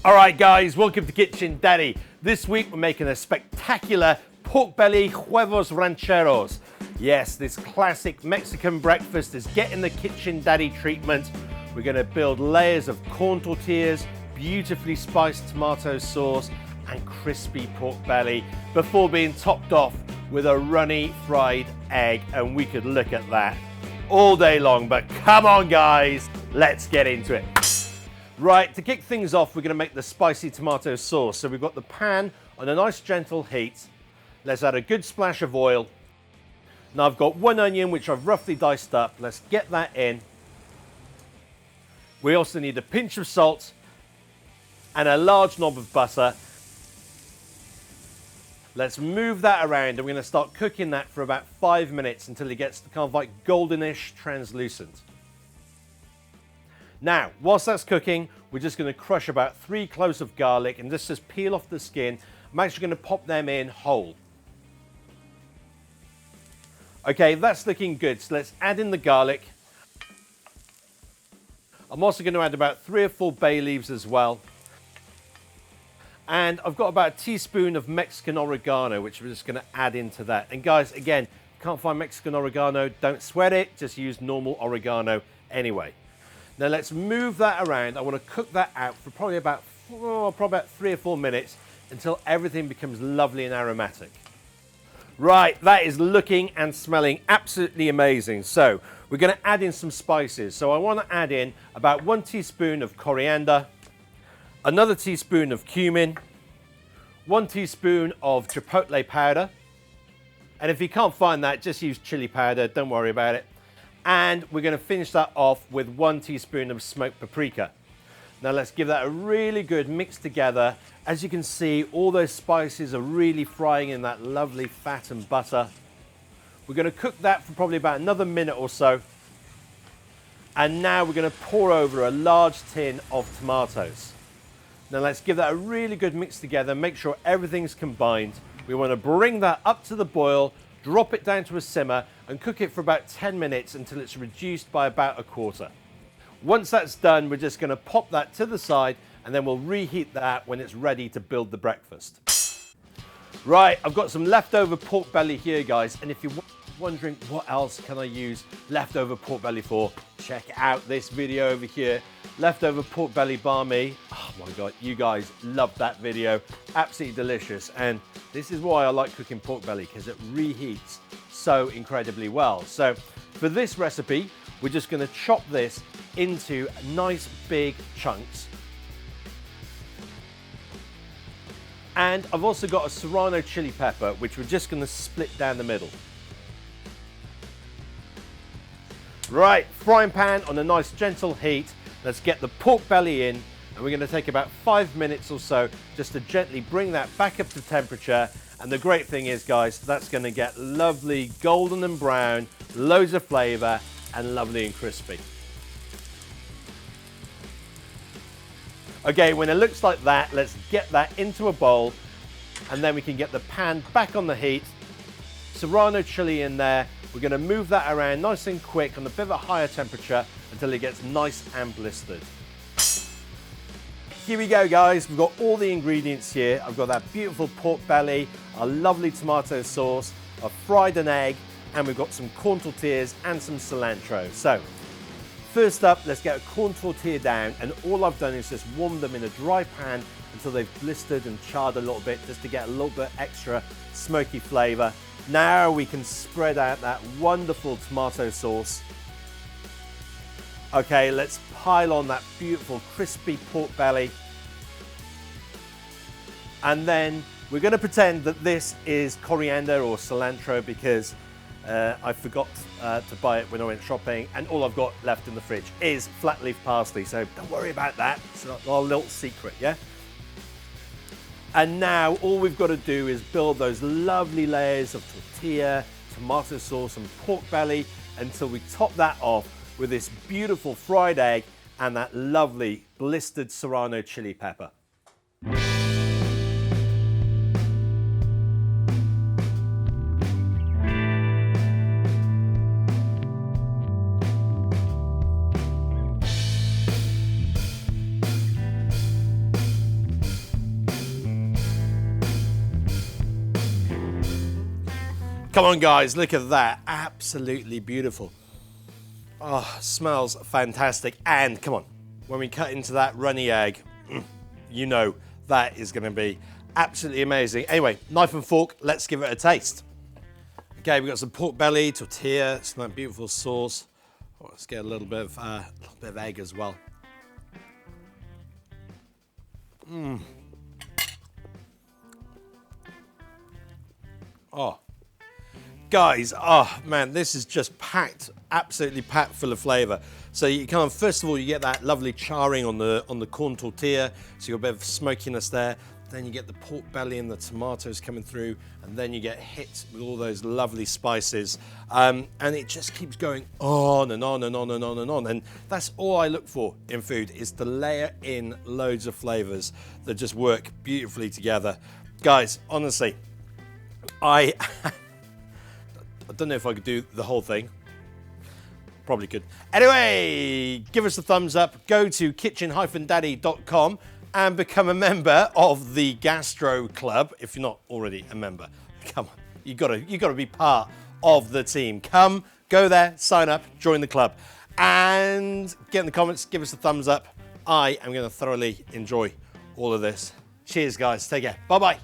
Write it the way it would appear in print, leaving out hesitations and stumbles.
All right, guys, welcome to Kitchen Daddy. This week we're making a spectacular pork belly Huevos Rancheros. Yes, this classic Mexican breakfast is getting the Kitchen Daddy treatment. We're gonna build layers of corn tortillas, beautifully spiced tomato sauce, and crispy pork belly before being topped off with a runny fried egg. And we could look at that all day long, but come on, guys, let's get into it. Right, to kick things off, we're gonna make the spicy tomato sauce. So we've got the pan on a nice gentle heat. Let's add a good splash of oil. Now I've got one onion, which I've roughly diced up. Let's get that in. We also need a pinch of salt and a large knob of butter. Let's move that around and we're gonna start cooking that for about 5 minutes until it gets kind of like goldenish translucent. Now, whilst that's cooking, we're just going to crush about 3 cloves of garlic and just peel off the skin. I'm actually going to pop them in whole. Okay, that's looking good, so let's add in the garlic. I'm also going to add about 3 or 4 bay leaves as well. And I've got about a teaspoon of Mexican oregano, which we're just going to add into that. And guys, again, if you can't find Mexican oregano, don't sweat it, just use normal oregano anyway. Now let's move that around. I want to cook that out for probably about 3 or 4 minutes until everything becomes lovely and aromatic. Right, that is looking and smelling absolutely amazing. So we're going to add in some spices. So I want to add in about 1 teaspoon of coriander, another teaspoon of cumin, 1 teaspoon of chipotle powder. And if you can't find that, just use chili powder, don't worry about it. And we're going to finish that off with 1 teaspoon of smoked paprika. Now let's give that a really good mix together. As you can see, all those spices are really frying in that lovely fat and butter. We're going to cook that for probably about another minute or so. And now we're going to pour over a large tin of tomatoes. Now let's give that a really good mix together. Make sure everything's combined. We want to bring that up to the boil, drop it down to a simmer, and cook it for about 10 minutes until it's reduced by about 1/4. Once that's done, we're just going to pop that to the side and then we'll reheat that when it's ready to build the breakfast. Right, I've got some leftover pork belly here, guys, and if you're wondering what else can I use leftover pork belly for, check out this video over here. Leftover pork belly barmy. Oh my God, you guys love that video. Absolutely delicious. And this is why I like cooking pork belly, because it reheats so incredibly well. So for this recipe, we're just going to chop this into nice big chunks. And I've also got a serrano chili pepper, which we're just going to split down the middle. Right, frying pan on a nice gentle heat. Let's get the pork belly in, and we're going to take about 5 minutes or so just to gently bring that back up to temperature. And the great thing is, guys, that's going to get lovely golden and brown, loads of flavor, and lovely and crispy. Okay, when it looks like that, let's get that into a bowl, and then we can get the pan back on the heat. Serrano chili in there. We're going to move that around nice and quick on a bit of a higher temperature until it gets nice and blistered. Here we go, guys. We've got all the ingredients here. I've got that beautiful pork belly, a lovely tomato sauce, a fried an egg, and we've got some corn tortillas and some cilantro. So first up, let's get a corn tortilla down, and all I've done is just warm them in a dry pan until they've blistered and charred a little bit, just to get a little bit extra smoky flavor. Now we can spread out that wonderful tomato sauce. Okay, let's pile on that beautiful crispy pork belly. And then we're going to pretend that this is coriander or cilantro, because I forgot to buy it when I went shopping, and all I've got left in the fridge is flat leaf parsley, so don't worry about that. It's not our little secret, yeah? And now all we've got to do is build those lovely layers of tortilla, tomato sauce and pork belly until we top that off with this beautiful fried egg and that lovely blistered serrano chili pepper. Come on, guys, look at that. Absolutely beautiful. Oh, smells fantastic. And come on, when we cut into that runny egg, you know that is going to be absolutely amazing. Anyway, knife and fork, let's give it a taste. Okay, we've got some pork belly, tortilla, some of that beautiful sauce. Oh, let's get a little bit of egg as well. Oh, guys, oh man, this is just packed, absolutely packed full of flavor. So you kind of, first of all, you get that lovely charring on the corn tortilla, so you got a bit of smokiness there. Then you get the pork belly and the tomatoes coming through, and then you get hit with all those lovely spices. And it just keeps going on and on and on and on and on. And that's all I look for in food, is to layer in loads of flavors that just work beautifully together. Guys, honestly, I don't know if I could do the whole thing. Probably could. Anyway, give us a thumbs up. Go to kitchen-daddy.com and become a member of the Gastro Club if you're not already a member. Come on, you gotta be part of the team. Come, go there, sign up, join the club, and get in the comments. Give us a thumbs up. I am going to thoroughly enjoy all of this. Cheers, guys. Take care. Bye bye.